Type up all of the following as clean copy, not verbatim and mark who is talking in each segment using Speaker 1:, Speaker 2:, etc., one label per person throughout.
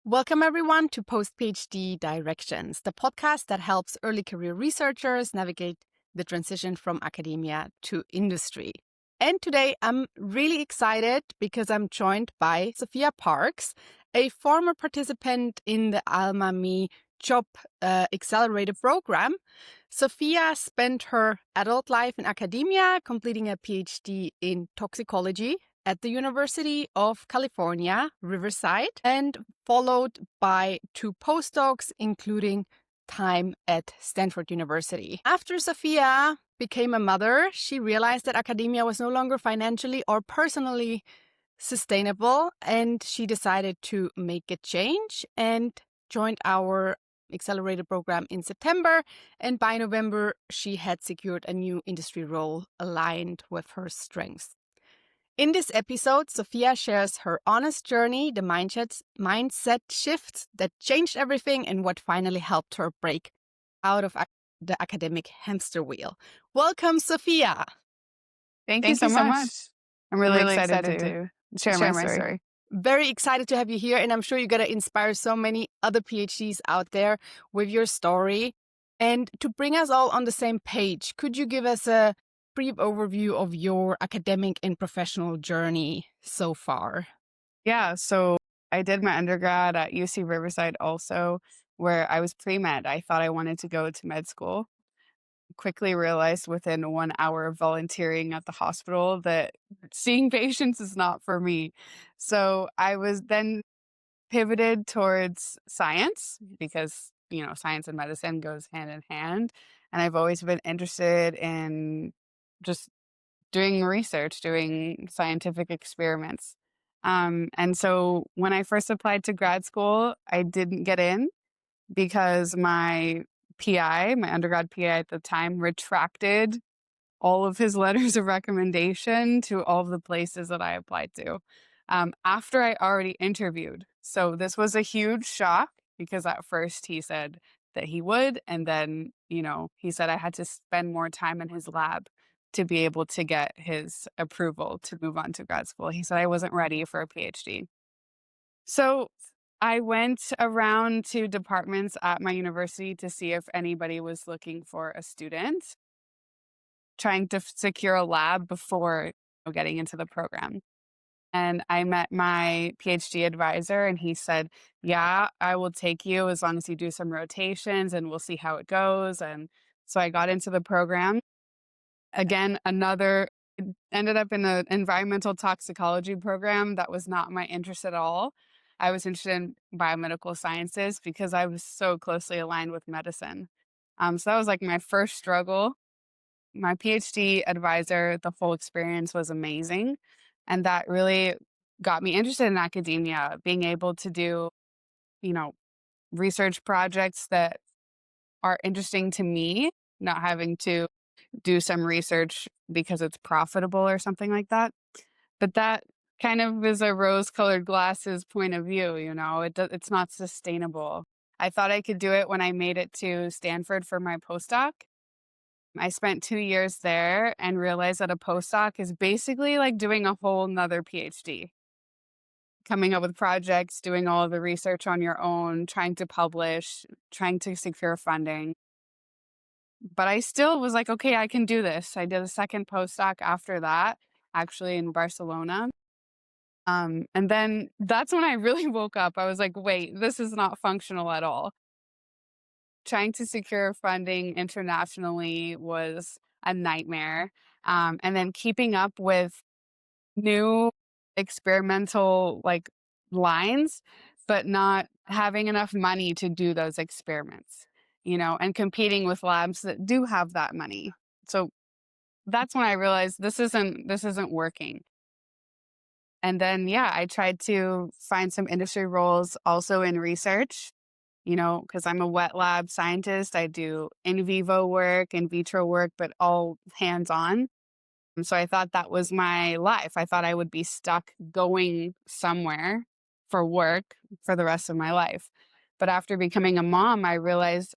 Speaker 1: Welcome, everyone, to PostPhDirections, the podcast that helps early career researchers navigate the transition from academia to industry. And today I'm really excited because I'm joined by Sophia Parks, a former participant in the Alma Me Job Accelerator program. Sophia spent her adult life in academia, completing a PhD in toxicology at the University of California, Riverside, and followed by 2 postdocs, including time at Stanford University. After Sophia became a mother, she realized that academia was no longer financially or personally sustainable, and she decided to make a change and joined our accelerator program in September. And by November, she had secured a new industry role aligned with her strengths. In this episode, Sophia shares her honest journey, the mindset shifts that changed everything, and what finally helped her break out of the academic hamster wheel. Welcome, Sophia.
Speaker 2: Thank you so much. I'm really excited to share my story.
Speaker 1: Very excited to have you here, and I'm sure you're going to inspire so many other PhDs out there with your story. And to bring us all on the same page, could you give us a brief overview of your academic and professional journey so far?
Speaker 2: Yeah, so I did my undergrad at UC Riverside also, where I was pre-med. I thought I wanted to go to med school. Quickly realized within 1 hour of volunteering at the hospital that seeing patients is not for me. So I was then pivoted towards science because, science and medicine goes hand in hand. And I've always been interested in just doing research, doing scientific experiments. And so when I first applied to grad school, I didn't get in because my PI, my undergrad PI at the time, retracted all of his letters of recommendation to all of the places that I applied to after I already interviewed. So this was a huge shock because at first he said that he would. And then, he said I had to spend more time in his lab to be able to get his approval to move on to grad school. He said I wasn't ready for a PhD. So I went around to departments at my university to see if anybody was looking for a student, trying to secure a lab before getting into the program. And I met my PhD advisor, and he said, yeah, I will take you as long as you do some rotations and we'll see how it goes. And so I got into the program. Again, ended up in an environmental toxicology program that was not my interest at all. I was interested in biomedical sciences because I was so closely aligned with medicine. So that was like my first struggle. My PhD advisor, the whole experience was amazing. And that really got me interested in academia, being able to do, research projects that are interesting to me, not having to do some research because it's profitable or something like that. But that kind of is a rose-colored glasses point of view, it's not sustainable. I thought I could do it when I made it to Stanford for my postdoc. I spent 2 years there and realized that a postdoc is basically like doing a whole nother PhD. Coming up with projects, doing all of the research on your own, trying to publish, trying to secure funding. But I still was like, okay, I can do this. I did a second postdoc after that, actually in Barcelona. And then that's when I really woke up. I was like, wait, this is not functional at all. Trying to secure funding internationally was a nightmare. And then keeping up with new experimental lines, but not having enough money to do those experiments, and competing with labs that do have that money. So that's when I realized this isn't working. And then, I tried to find some industry roles also in research, because I'm a wet lab scientist. I do in vivo work, in vitro work, but all hands on. So I thought that was my life. I thought I would be stuck going somewhere for work for the rest of my life. But after becoming a mom, I realized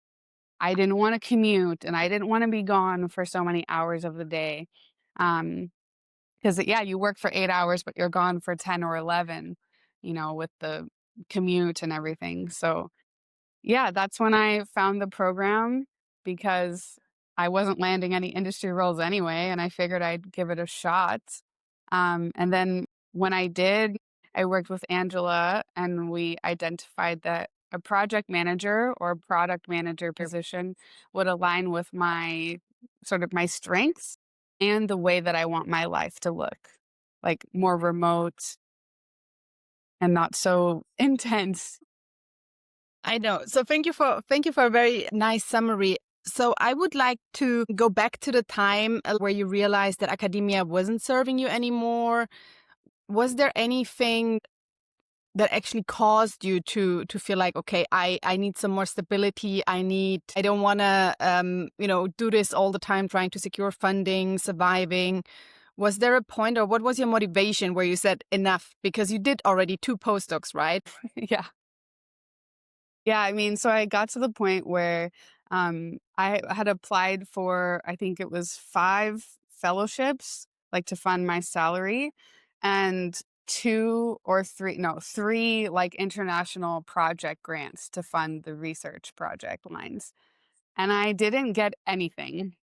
Speaker 2: I didn't want to commute and I didn't want to be gone for so many hours of the day. Because, you work for 8 hours, but you're gone for 10 or 11, with the commute and everything. So yeah, that's when I found the program because I wasn't landing any industry roles anyway, and I figured I'd give it a shot. And then when I did, I worked with Angela and we identified that a project manager or product manager position would align with my sort of my strengths and the way that I want my life to look, like more remote and not so intense.
Speaker 1: I know. So thank you for a very nice summary. So I would like to go back to the time where you realized that academia wasn't serving you anymore. Was there anything that actually caused you to feel like, okay, I need some more stability. I don't want to do this all the time, trying to secure funding, surviving. Was there a point, or what was your motivation where you said enough? Because you did already 2 postdocs, right?
Speaker 2: Yeah. Yeah, I mean, so I got to the point where I had applied for, I think it was 5 fellowships, like to fund my salary, and 2 or 3, no, 3 like international project grants to fund the research project lines. And I didn't get anything.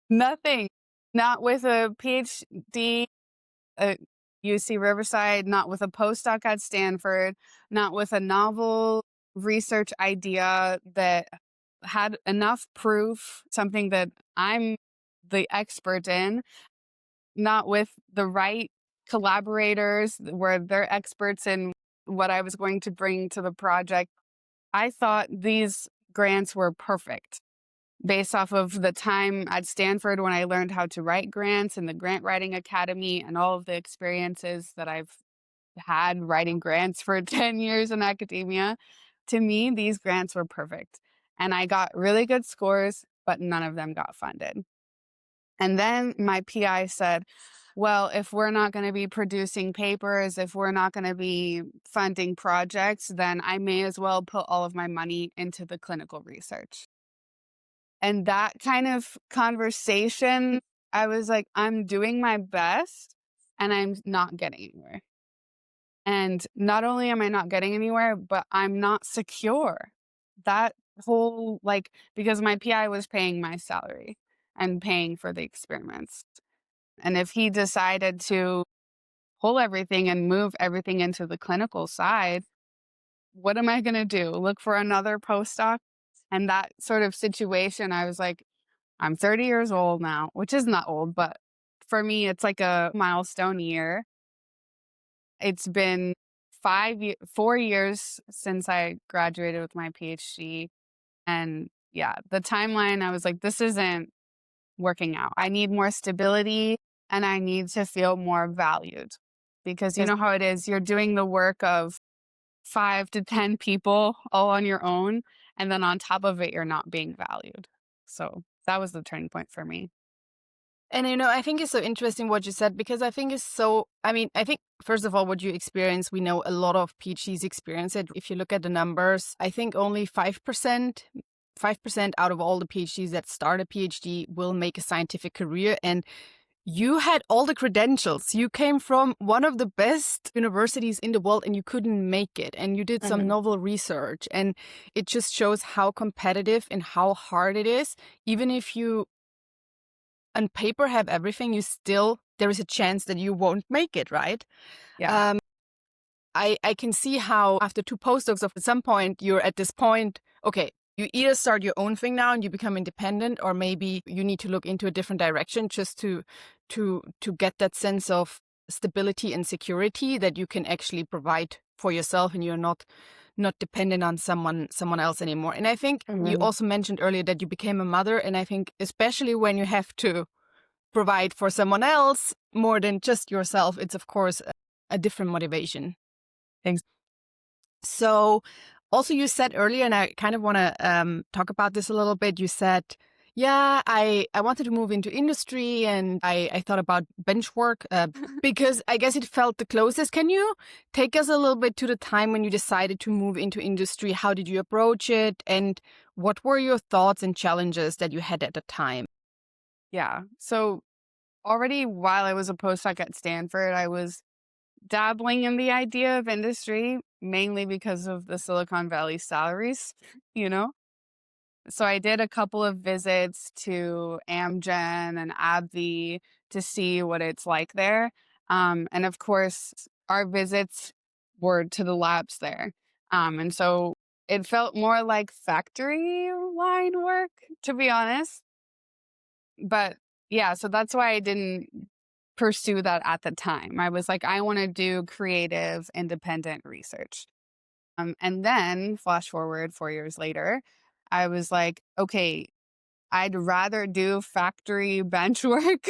Speaker 2: Nothing. Not with a PhD at UC Riverside, not with a postdoc at Stanford, not with a novel research idea that had enough proof, something that I'm the expert in, not with the right collaborators where they're experts in what I was going to bring to the project. I thought these grants were perfect based off of the time at Stanford when I learned how to write grants and the Grant Writing Academy and all of the experiences that I've had writing grants for 10 years in academia. To me, these grants were perfect. And I got really good scores, but none of them got funded. And then my PI said, well, if we're not going to be producing papers, if we're not going to be funding projects, then I may as well put all of my money into the clinical research. And that kind of conversation, I was like, I'm doing my best and I'm not getting anywhere. And not only am I not getting anywhere, but I'm not secure. That whole, like, because my PI was paying my salary and paying for the experiments. And if he decided to pull everything and move everything into the clinical side, what am I going to do? Look for another postdoc? And that sort of situation, I was like, I'm 30 years old now, which is not old, but for me, it's like a milestone year. It's been 4 years since I graduated with my PhD. And yeah, the timeline, I was like, this isn't working out. I need more stability and I need to feel more valued because you know how it is. You're doing the work of 5 to 10 people all on your own. And then on top of it, you're not being valued. So that was the turning point for me.
Speaker 1: And I think it's so interesting what you said, because I think it's so, I think, first of all, what you experience, we know a lot of PhDs experience it. If you look at the numbers, I think only 5% out of all the PhDs that start a PhD will make a scientific career. And you had all the credentials. You came from one of the best universities in the world and you couldn't make it. And you did some novel research. And it just shows how competitive and how hard it is. Even if you on paper have everything, there is a chance that you won't make it, right?
Speaker 2: Yeah.
Speaker 1: I can see how after 2 postdocs, at some point you're at this point, okay, you either start your own thing now and you become independent, or maybe you need to look into a different direction just to get that sense of stability and security that you can actually provide for yourself and you're not dependent on someone else anymore. And I think you also mentioned earlier that you became a mother, and I think especially when you have to provide for someone else more than just yourself, it's of course a different motivation.
Speaker 2: Thanks.
Speaker 1: So also you said earlier, and I kind of want to talk about this a little bit, you said, yeah, I wanted to move into industry and I thought about bench work because I guess it felt the closest. Can you take us a little bit to the time when you decided to move into industry? How did you approach it? And what were your thoughts and challenges that you had at the time?
Speaker 2: Yeah. So already while I was a postdoc at Stanford, I was dabbling in the idea of industry, mainly because of the Silicon Valley salaries, you know? So I did a couple of visits to Amgen and AbbVie to see what it's like there. And of course, our visits were to the labs there. And so it felt more like factory line work, to be honest. But yeah, so that's why I didn't pursue that at the time. I was like, I want to do creative, independent research. And then flash forward 4 years later, I was like, okay, I'd rather do factory bench work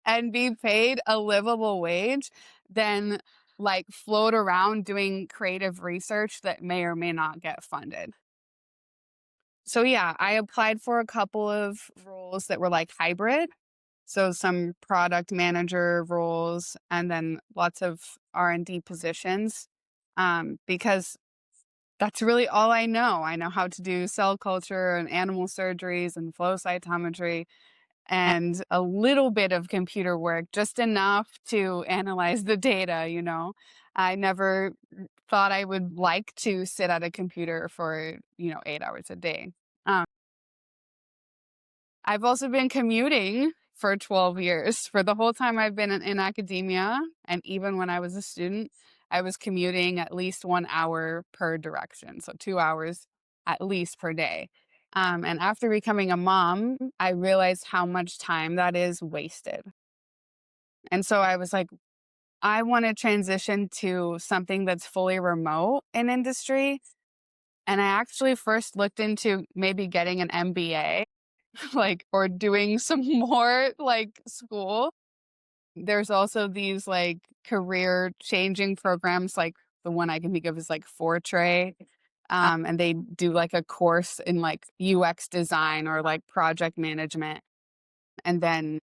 Speaker 2: and be paid a livable wage than like float around doing creative research that may or may not get funded. So yeah, I applied for a couple of roles that were like hybrid. So some product manager roles and then lots of R&D positions. Because that's really all I know. I know how to do cell culture and animal surgeries and flow cytometry and a little bit of computer work, just enough to analyze the data. I never thought I would like to sit at a computer for, 8 hours a day. Um, I've also been commuting for 12 years. For the whole time I've been in academia, and even when I was a student, I was commuting at least 1 hour per direction. So 2 hours at least per day. And after becoming a mom, I realized how much time that is wasted. And so I was like, I want to transition to something that's fully remote in industry. And I actually first looked into maybe getting an MBA, like, or doing some more like school. There's also these like career changing programs, like the one I can think of is like Fortray. And they do like a course in like UX design or like project management. And then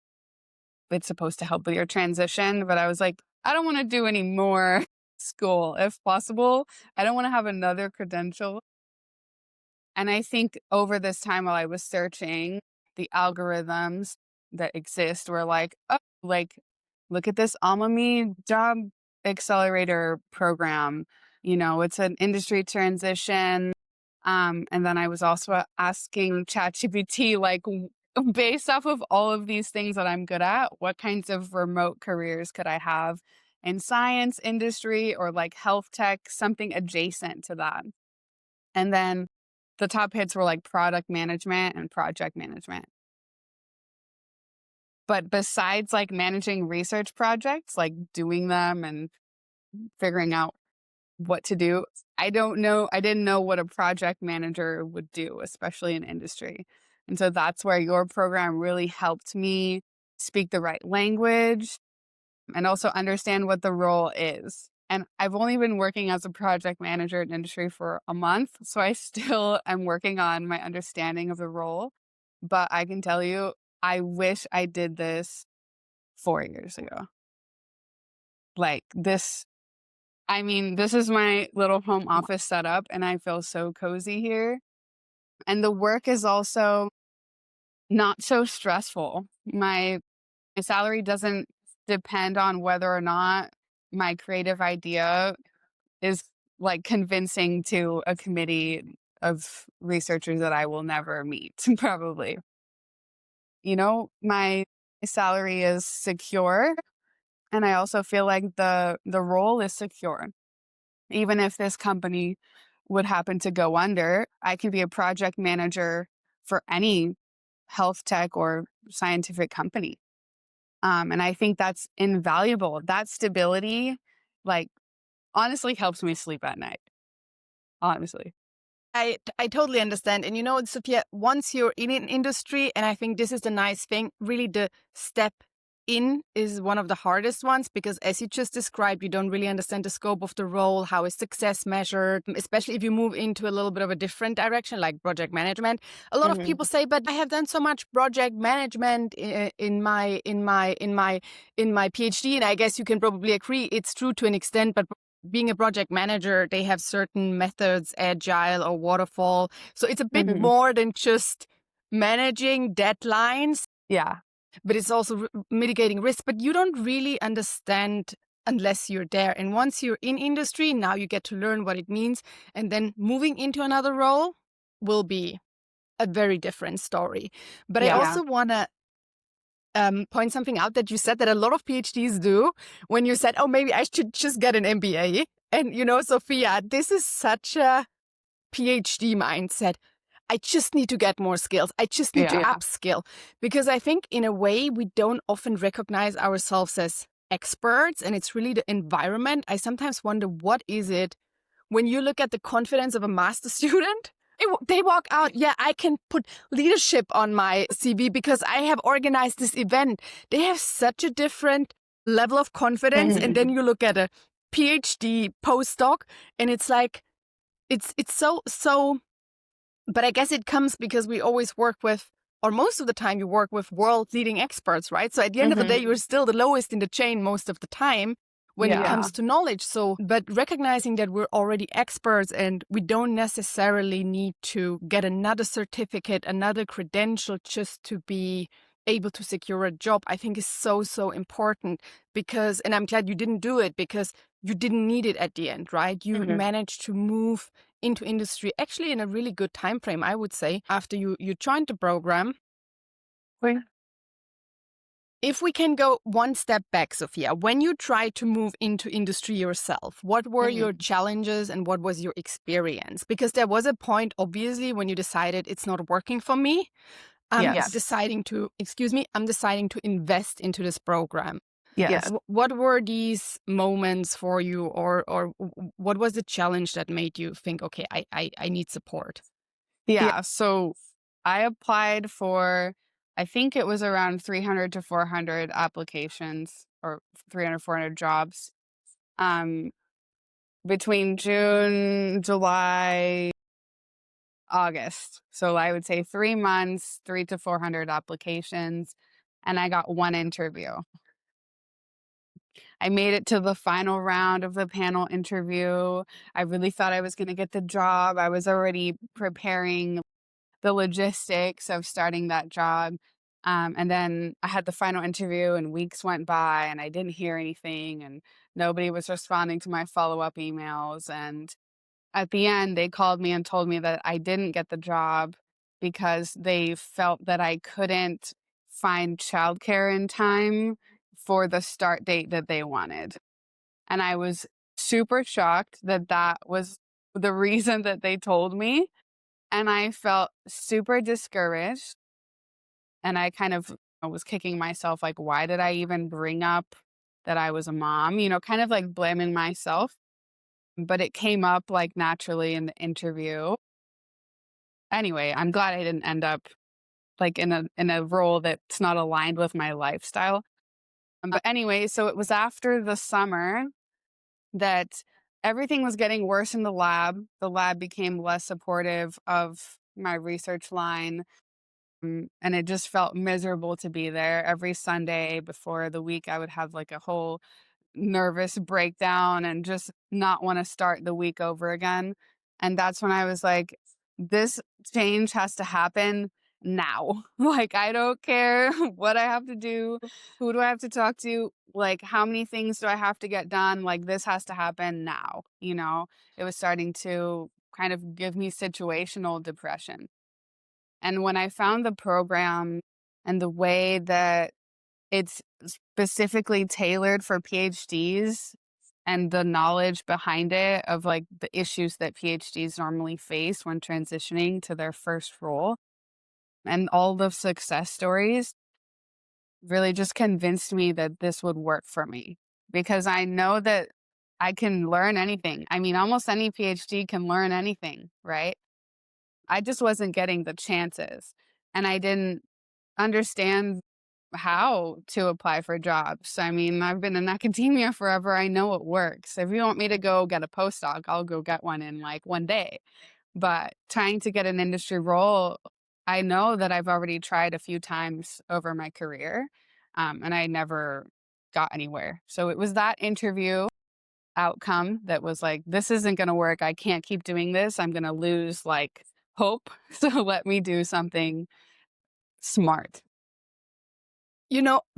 Speaker 2: it's supposed to help with your transition. But I was like, I don't want to do any more school if possible. I don't want to have another credential. And I think over this time while I was searching, the algorithms that exist were like, oh, like, look at this Almami job accelerator program. It's an industry transition. And then I was also asking ChatGPT, like, based off of all of these things that I'm good at, what kinds of remote careers could I have in science, industry, or like health tech, something adjacent to that? And then the top hits were like product management and project management. But besides like managing research projects, like doing them and figuring out what to do, I don't know. I didn't know what a project manager would do, especially in industry. And so that's where your program really helped me speak the right language and also understand what the role is. And I've only been working as a project manager in industry for a month, so I still am working on my understanding of the role. But I can tell you, I wish I did this 4 years ago. Like this, I mean, this is my little home office setup, and I feel so cozy here. And the work is also not so stressful. My salary doesn't depend on whether or not my creative idea is like convincing to a committee of researchers that I will never meet, probably. My salary is secure, and I also feel like the role is secure. Even if this company would happen to go under, I can be a project manager for any health tech or scientific company. And I think that's invaluable. That stability, like, honestly helps me sleep at night, honestly.
Speaker 1: I totally understand. And Sophia, once you're in an industry, and I think this is the nice thing, really the step in is one of the hardest ones because, as you just described, you don't really understand the scope of the role, how is success measured, especially if you move into a little bit of a different direction like project management. A lot of
Speaker 2: Mhm.
Speaker 1: people say, "But I have done so much project management in my PhD," and I guess you can probably agree it's true to an extent, but being a project manager, they have certain methods, agile or waterfall. So it's a bit
Speaker 2: Mhm.
Speaker 1: more than just managing deadlines,
Speaker 2: Yeah.
Speaker 1: but it's also mitigating risk. But you don't really understand unless you're there. And once you're in industry, now you get to learn what it means. And then moving into another role will be a very different story. But I
Speaker 2: Yeah.
Speaker 1: also want to point something out that you said that a lot of PhDs do when you said, oh, maybe I should just get an MBA. And, Sophia, this is such a PhD mindset. I just need to get more skills. I just need to upskill. Because I think in a way, we don't often recognize ourselves as experts, and it's really the environment. I sometimes wonder, what is it when you look at the confidence of a master student? They walk out, yeah, I can put leadership on my CV because I have organized this event. They have such a different level of confidence. And then you look at a PhD postdoc, and it's like, it's so, but I guess it comes because we always work with, or most of the time you work with world leading experts, right? So at the end of the day, you're still the lowest in the chain most of the time when it comes to knowledge. So, but recognizing that we're already experts and we don't necessarily need to get another certificate, another credential just to be able to secure a job, I think is so, so important because, and I'm glad you didn't do it because you didn't need it at the end, right? You managed to move into industry actually in a really good time frame, I would say, after you joined the program. If we can go one step back, Sophia, when you tried to move into industry yourself, what were your challenges and what was your experience? Because there was a point, obviously, when you decided it's not working for me. I'm deciding to invest into this program.
Speaker 2: Yes.
Speaker 1: What were these moments for you, or what was the challenge that made you think, okay, I need support?
Speaker 2: Yeah. So I applied for, I think it was around 300 to 400 applications or 300, 400 jobs between June, July, August. So I would say 3 months, 300 to 400 applications, and I got one interview. I made it to the final round of the panel interview. I really thought I was going to get the job. I was already preparing the logistics of starting that job. And then I had the final interview and weeks went by and I didn't hear anything and nobody was responding to my follow-up emails. And at the end, they called me and told me that I didn't get the job because they felt that I couldn't find childcare in time for the start date that they wanted. And I was super shocked that that was the reason that they told me. And I felt super discouraged. And I was kicking myself, like, why did I even bring up that I was a mom? Kind of like blaming myself. But it came up like naturally in the interview. Anyway, I'm glad I didn't end up like in a role that's not aligned with my lifestyle. But anyway, so it was after the summer that everything was getting worse in the lab. The lab became less supportive of my research line. And it just felt miserable to be there. Every Sunday before the week, I would have like a whole nervous breakdown and just not want to start the week over again. And that's when I was like, this change has to happen now. Like, I don't care what I have to do. Who do I have to talk to? Like, how many things do I have to get done? Like, this has to happen now. It was starting to kind of give me situational depression. And when I found the program and the way that it's specifically tailored for PhDs and the knowledge behind it of like the issues that PhDs normally face when transitioning to their first role and all the success stories really just convinced me that this would work for me because I know that I can learn anything. I mean, almost any PhD can learn anything, right? I just wasn't getting the chances and I didn't understand how to apply for jobs. I mean, I've been in academia forever. I know it works. If you want me to go get a postdoc, I'll go get one in like one day. But trying to get an industry role, I know that I've already tried a few times over my career, and I never got anywhere. So it was that interview outcome that was like, this isn't going to work. I can't keep doing this. I'm going to lose like hope. So let me do something smart.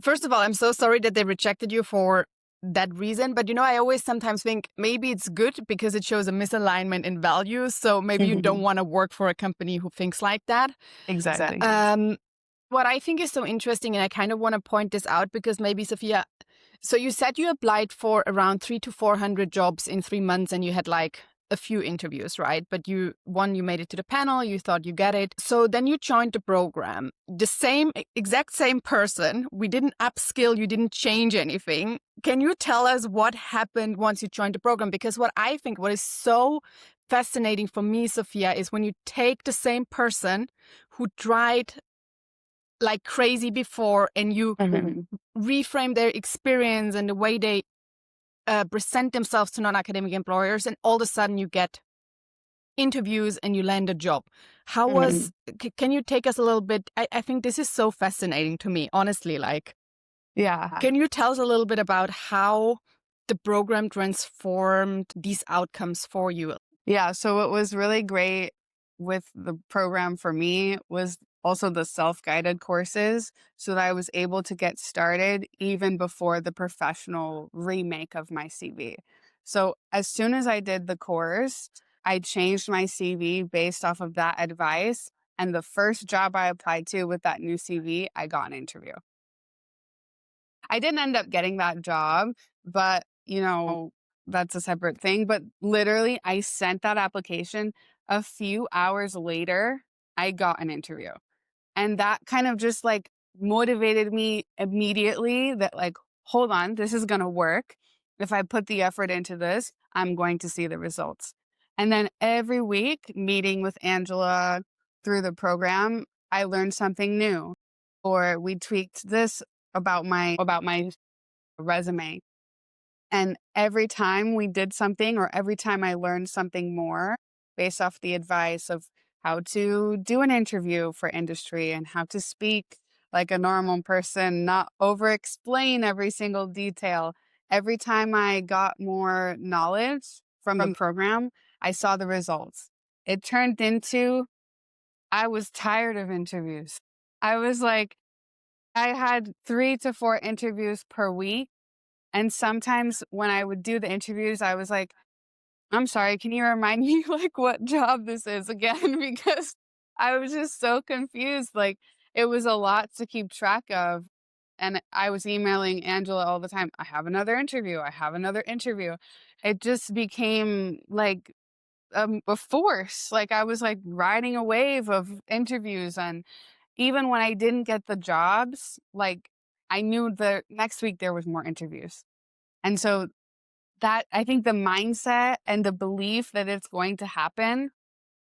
Speaker 1: First of all, I'm so sorry that they rejected you for that reason. But I always sometimes think maybe it's good because it shows a misalignment in values. So maybe you don't want to work for a company who thinks like that.
Speaker 2: Exactly.
Speaker 1: What I think is so interesting, and I kind of want to point this out because maybe Sophia, so you said you applied for around 300 to 400 jobs in 3 months and you had like a few interviews, right? But you made it to the panel, you thought you get it. So then you joined the program. The exact same person. We didn't upskill, you didn't change anything. Can you tell us what happened once you joined the program? Because what is so fascinating for me, Sophia, is when you take the same person who tried like crazy before and you reframe their experience and the way they present themselves to non-academic employers, and all of a sudden you get interviews and you land a job. How was, can you take us a little bit? I think this is so fascinating to me, honestly. Like,
Speaker 2: Yeah.
Speaker 1: can you tell us a little bit about how the program transformed these outcomes for you?
Speaker 2: Yeah. So what was really great with the program for me was also the self-guided courses so that I was able to get started even before the professional remake of my CV. So as soon as I did the course, I changed my CV based off of that advice. And the first job I applied to with that new CV, I got an interview. I didn't end up getting that job, but, that's a separate thing. But literally, I sent that application. A few hours later, I got an interview. And that kind of just like motivated me immediately that, like, hold on, this is going to work. If I put the effort into this, I'm going to see the results. And then every week, meeting with Angela through the program, I learned something new. Or we tweaked this about my resume. And every time we did something, or every time I learned something more based off the advice of how to do an interview for industry and how to speak like a normal person, not over explain every single detail. Every time I got more knowledge from the program, I saw the results. It turned into I was tired of interviews. I was like, I had 3 to 4 interviews per week, and sometimes when I would do the interviews, I was like, "I'm sorry, can you remind me, like, what job this is again?" Because I was just so confused, like, it was a lot to keep track of, and I was emailing Angela all the time, "I have another interview, I have another interview." It just became, like, a force, like, I was, like, riding a wave of interviews, and even when I didn't get the jobs, like, I knew the next week there was more interviews. And so that I think the mindset and the belief that it's going to happen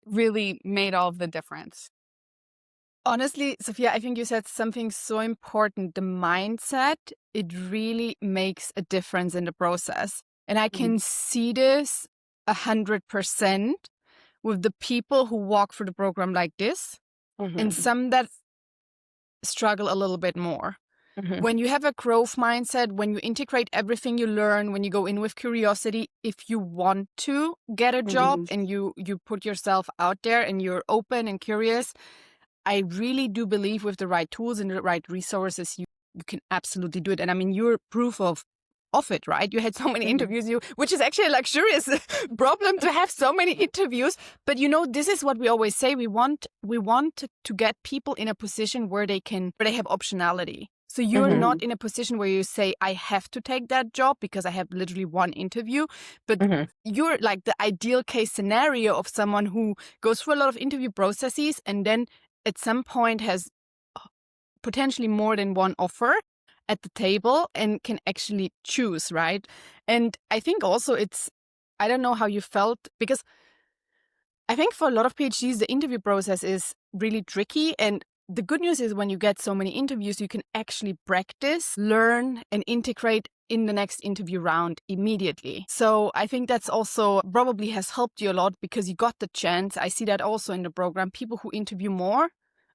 Speaker 2: really made all of the difference.
Speaker 1: Honestly, Sophia, I think you said something so important. The mindset, it really makes a difference in the process. And I can see this 100% with the people who walk through the program like this, and some that struggle a little bit more. When you have a growth mindset, when you integrate everything you learn, when you go in with curiosity, if you want to get a job and you put yourself out there and you're open and curious, I really do believe with the right tools and the right resources, you can absolutely do it. And I mean, you're proof of it, right? You had so many interviews, which is actually a luxurious problem to have so many interviews. But this is what we always say. We want to get people in a position where they have optionality. So you're not in a position where you say, I have to take that job because I have literally one interview. But you're like the ideal case scenario of someone who goes through a lot of interview processes and then at some point has potentially more than one offer at the table and can actually choose, right? And I think also I don't know how you felt, because I think for a lot of PhDs, the interview process is really tricky. And the good news is when you get so many interviews, you can actually practice, learn, and integrate in the next interview round immediately. So I think that's also probably has helped you a lot because you got the chance. I see that also in the program. People who interview more,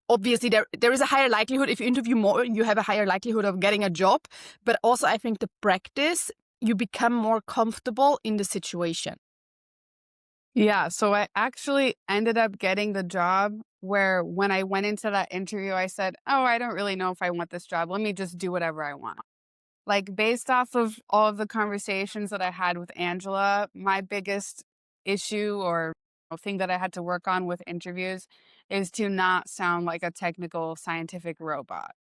Speaker 1: obviously there is a higher likelihood. If you interview more, you have a higher likelihood of getting a job. But also I think the practice, you become more comfortable in the situation.
Speaker 2: Yeah, so I actually ended up getting the job where when I went into that interview, I said, "Oh, I don't really know if I want this job. Let me just do whatever I want." Like, based off of all of the conversations that I had with Angela, my biggest issue or thing that I had to work on with interviews is to not sound like a technical scientific robot.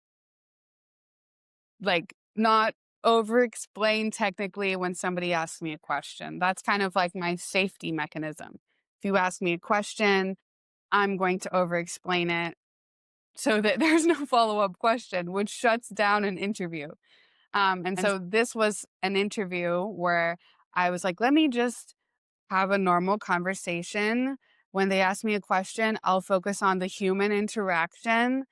Speaker 2: Like, not over explain technically when somebody asks me a question. That's kind of like my safety mechanism. If you ask me a question, I'm going to over explain it so that there's no follow-up question, which shuts down an interview. And
Speaker 1: And
Speaker 2: so this was an interview where I was like, let me just have a normal conversation. When they ask me a question, I'll focus on the human interaction,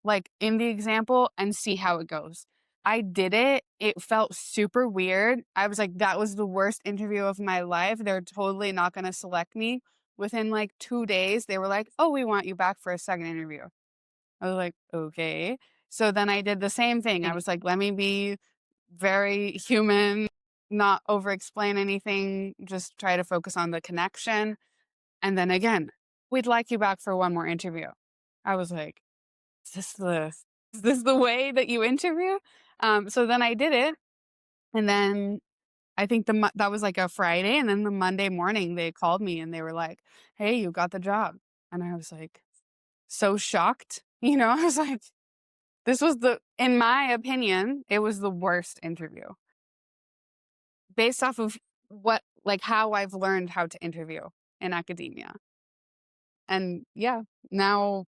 Speaker 2: like in the example, and see how it goes. I did it. It felt super weird. I was like, that was the worst interview of my life. They're totally not going to select me. Within like 2 days, they were like, oh, we want you back for a second interview. I was like, okay. So then I did the same thing. I was like, let me be very human, not over explain anything, just try to focus on the connection. And then again, we'd like you back for one more interview. I was like, is this the way that you interview? So then I did it. And then I think that was like a Friday. And then the Monday morning they called me and they were like, hey, you got the job. And I was like, so shocked. I was like, this was in my opinion, it was the worst interview based off of how I've learned how to interview in academia. And yeah, now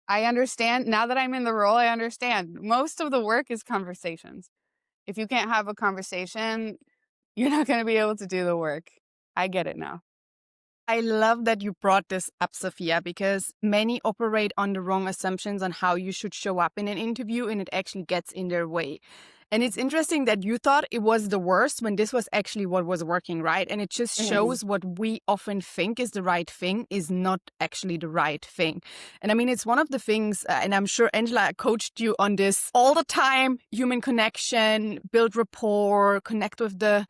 Speaker 2: I understand. Now that I'm in the role, I understand most of the work is conversations. If you can't have a conversation, you're not going to be able to do the work. I get it now.
Speaker 1: I love that you brought this up, Sophia, because many operate on the wrong assumptions on how you should show up in an interview, and it actually gets in their way. And it's interesting that you thought it was the worst when this was actually what was working, right? And it just
Speaker 2: Mhm.
Speaker 1: shows what we often think is the right thing is not actually the right thing. And I mean, it's one of the things, and I'm sure Angela coached you on this all the time: human connection, build rapport, connect with the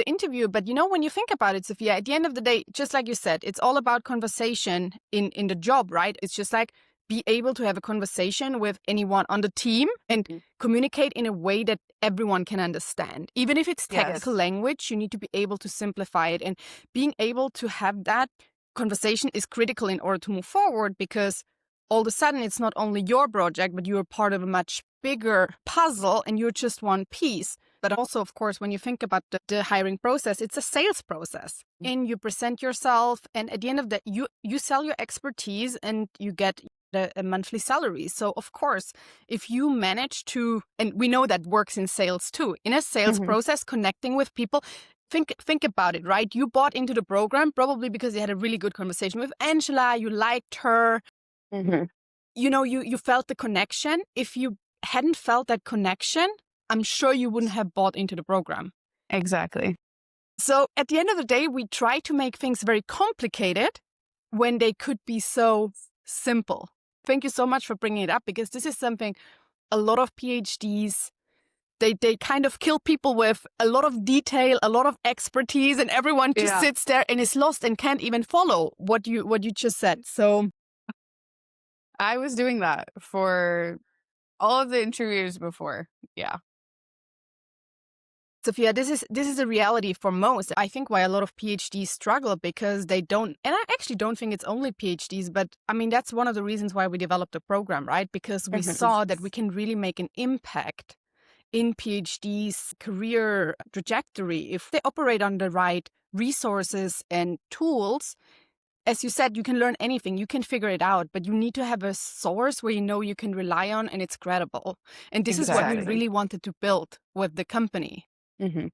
Speaker 1: interview. But when you think about it, Sophia, at the end of the day, just like you said, it's all about conversation in the job, right? It's just like be able to have a conversation with anyone on the team and
Speaker 2: Mhm.
Speaker 1: communicate in a way that everyone can understand. Even if it's technical
Speaker 2: Yes.
Speaker 1: language, you need to be able to simplify it. And being able to have that conversation is critical in order to move forward, because all of a sudden it's not only your project, but you're part of a much bigger puzzle and you're just one piece. But also, of course, when you think about the hiring process, it's a sales process. And you present yourself, and at the end of that, you sell your expertise and you get a monthly salary. So, of course, if you manage to, and we know that works in sales too, in a sales
Speaker 2: Mhm.
Speaker 1: process, connecting with people, think about it, right? You bought into the program probably because you had a really good conversation with Angela, you liked her,
Speaker 2: Mhm.
Speaker 1: you felt the connection. If you hadn't felt that connection, I'm sure you wouldn't have bought into the program.
Speaker 2: Exactly.
Speaker 1: So at the end of the day, we try to make things very complicated when they could be so simple. Thank you so much for bringing it up, because this is something a lot of PhDs, they kind of kill people with a lot of detail, a lot of expertise, and everyone just
Speaker 2: Yeah.
Speaker 1: sits there and is lost and can't even follow what you just said. So
Speaker 2: I was doing that for all of the interviews before. Yeah.
Speaker 1: Sophia, this is a reality for most. I think why a lot of PhDs struggle, because they don't, and I actually don't think it's only PhDs, but I mean, that's one of the reasons why we developed the program, right? Because we
Speaker 2: Mhm.
Speaker 1: saw that we can really make an impact in PhDs' career trajectory if they operate on the right resources and tools. As you said, you can learn anything, you can figure it out, but you need to have a source where you can rely on and it's credible. And this is what we
Speaker 2: Exactly.
Speaker 1: really wanted to build with the company.
Speaker 2: Mhm.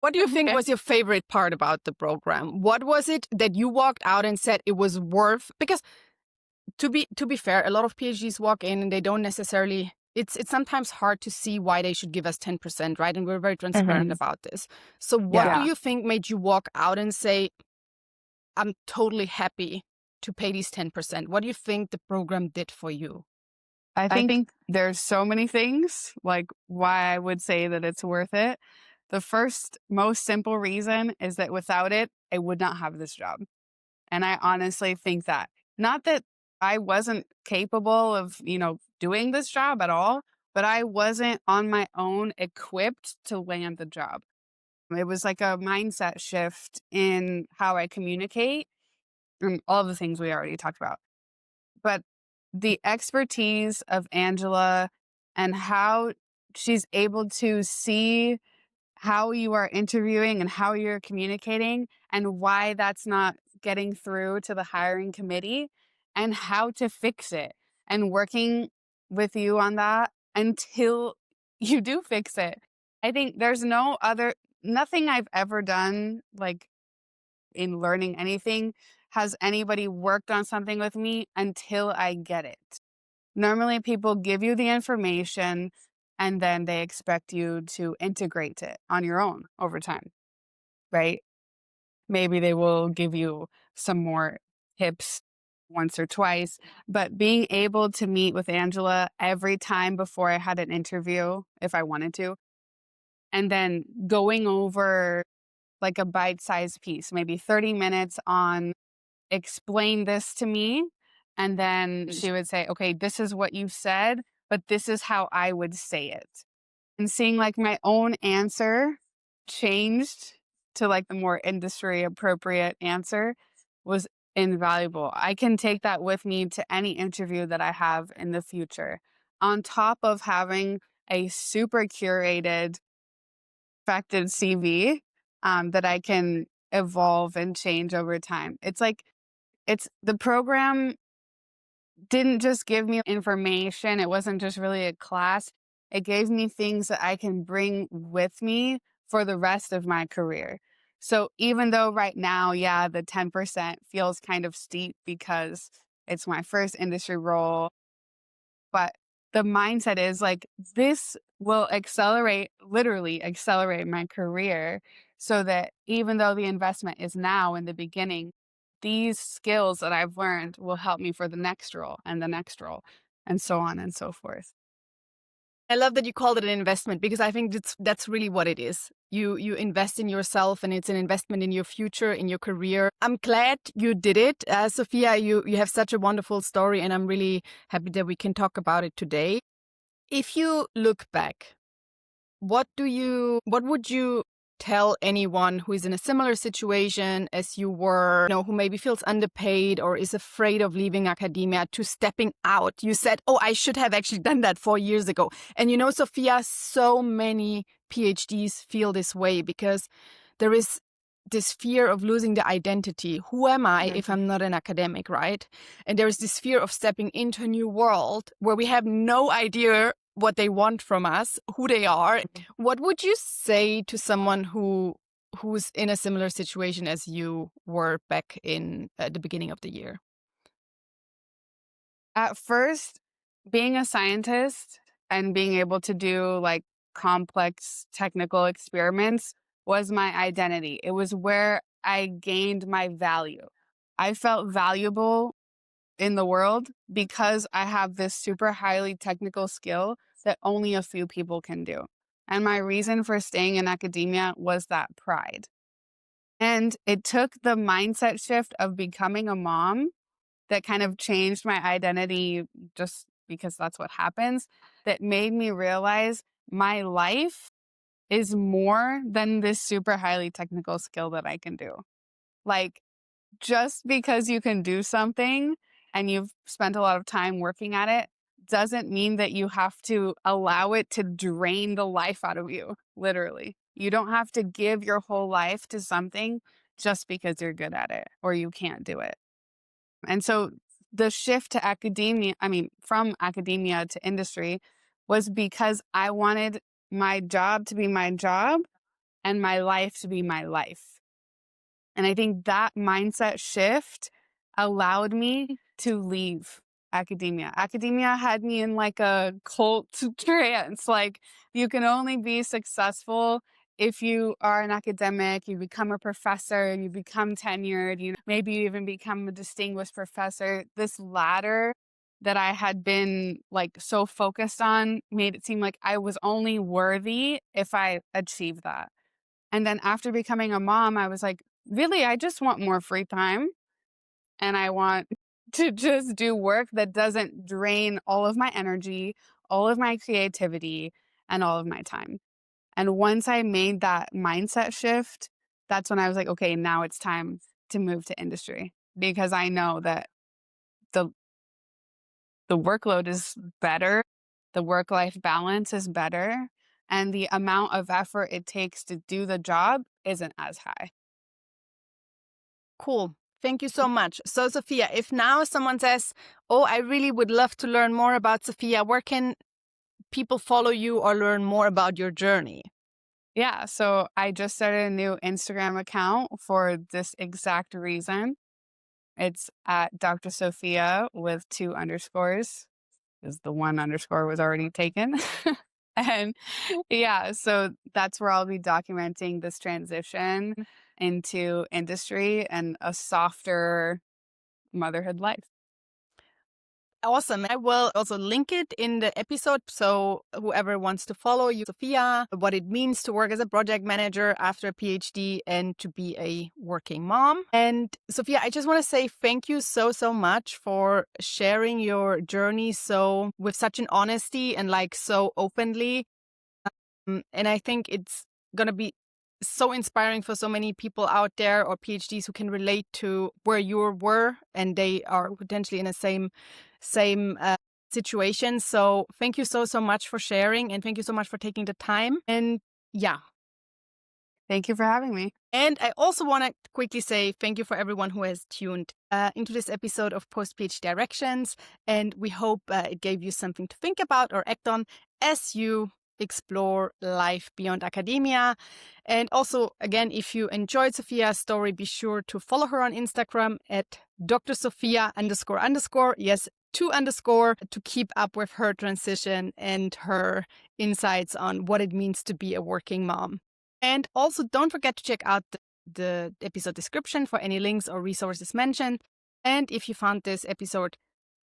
Speaker 1: What do you think
Speaker 2: Okay.
Speaker 1: was your favorite part about the program? What was it that you walked out and said it was worth? Because to be fair, a lot of PhDs walk in and they don't necessarily. It's sometimes hard to see why they should give us 10%, right? And we're very transparent
Speaker 2: Mhm.
Speaker 1: about this. So what do
Speaker 2: Yeah.
Speaker 1: you think made you walk out and say, I'm totally happy to pay these 10%? What do you think the program did for you?
Speaker 2: I
Speaker 1: I think
Speaker 2: think there's so many things like why I would say that it's worth it. The first most simple reason is that without it, I would not have this job. And I honestly think that. Not that I wasn't capable of, doing this job at all, but I wasn't on my own equipped to land the job. It was like a mindset shift in how I communicate and all the things we already talked about. But the expertise of Angela and how she's able to see how you are interviewing and how you're communicating and why that's not getting through to the hiring committee and how to fix it and working with you on that until you do fix it. I think there's nothing I've ever done, like in learning anything, has anybody worked on something with me until I get it. Normally, people give you the information and then they expect you to integrate it on your own over time, right? Maybe they will give you some more tips once or twice, but being able to meet with Angela every time before I had an interview, if I wanted to, and then going over like a bite-sized piece, maybe 30 minutes on explain this to me. And then she would say, okay, this is what you said, but this is how I would say it. And seeing like my own answer changed to like the more industry appropriate answer was invaluable. I can take that with me to any interview that I have in the future. On top of having a super curated, perfected CV that I can evolve and change over time. It's the program didn't just give me information, it wasn't just really a class. It gave me things that I can bring with me for the rest of my career. So even though right now, yeah, the 10% feels kind of steep because it's my first industry role, but the mindset is like, this will accelerate, literally accelerate my career so that even though the investment is now in the beginning, these skills that I've learned will help me for the next role and the next role and so on and so forth.
Speaker 1: I love that you called it an investment because I think that's really what it is. You invest in yourself and it's an investment in your future, in your career. I'm glad you did it. Sophia, you have such a wonderful story and I'm really happy that we can talk about it today. If you look back, what would you tell anyone who is in a similar situation as you were, who maybe feels underpaid or is afraid of leaving academia to stepping out? You said, oh, I should have actually done that 4 years ago. And Sophia, so many PhDs feel this way because there is this fear of losing the identity. Who am I if I'm not an academic, right? And there is this fear of stepping into a new world where we have no idea what they want from us, who they are. What would you say to someone who's in a similar situation as you were back in the beginning of the year?
Speaker 2: At first, being a scientist and being able to do like complex technical experiments was my identity. It was where I gained my value. I felt valuable in the world because I have this super highly technical skill that only a few people can do. And my reason for staying in academia was that pride. And it took the mindset shift of becoming a mom that kind of changed my identity just because that's what happens, that made me realize my life is more than this super highly technical skill that I can do. Like, just because you can do something and you've spent a lot of time working at it doesn't mean that you have to allow it to drain the life out of you, literally. You don't have to give your whole life to something just because you're good at it or you can't do it. And so the shift to academia, I mean, from academia to industry was because I wanted my job to be my job and my life to be my life. And I think that mindset shift allowed me to leave academia. Academia had me in like a cult trance. Like, you can only be successful if you are an academic, you become a professor, you become tenured, maybe you even become a distinguished professor. This ladder that I had been like so focused on made it seem like I was only worthy if I achieved that. And then after becoming a mom, I was like, really, I just want more free time and I want to just do work that doesn't drain all of my energy all of my creativity and all of my time. And once I made that mindset shift, that's when I was like, okay, now it's time to move to industry because I know that the the workload is better, the work-life balance is better, and the amount of effort it takes to do the job isn't as high.
Speaker 1: Cool. Thank you so much. So, Sophia, if now someone says, "Oh, I really would love to learn more about Sophia," where can people follow you or learn more about your journey?
Speaker 2: Yeah, so I just started a new Instagram account for this exact reason. It's at Dr. Sophia with 2 underscores, because the 1 underscore was already taken. And yeah, so that's where I'll be documenting this transition into industry and a softer motherhood life.
Speaker 1: Awesome. I will also link it in the episode. So whoever wants to follow you, Sophia, what it means to work as a project manager after a PhD and to be a working mom. And Sophia, I just want to say thank you so, so much for sharing your journey so with such an honesty and like so openly. And I think it's going to be so inspiring for so many people out there or PhDs who can relate to where you were and they are potentially in the same situation. So thank you so, so much for sharing and thank you so much for taking the time. And yeah.
Speaker 2: Thank you for having me.
Speaker 1: And I also want to quickly say thank you for everyone who has tuned into this episode of PostPhDirections. And we hope it gave you something to think about or act on as you explore life beyond academia. And also, again, if you enjoyed Sophia's story, be sure to follow her on Instagram at Dr. Sophia __. Yes, 2 underscore to keep up with her transition and her insights on what it means to be a working mom. And also, don't forget to check out the episode description for any links or resources mentioned. And if you found this episode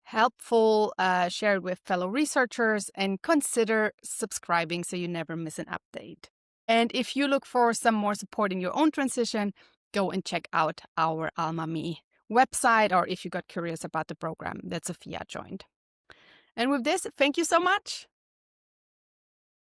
Speaker 1: helpful, share it with fellow researchers and consider subscribing so you never miss an update. And if you look for some more support in your own transition, go and check out our AlmaMe website, or if you got curious about the program that Sophia joined. And with this, thank you so much.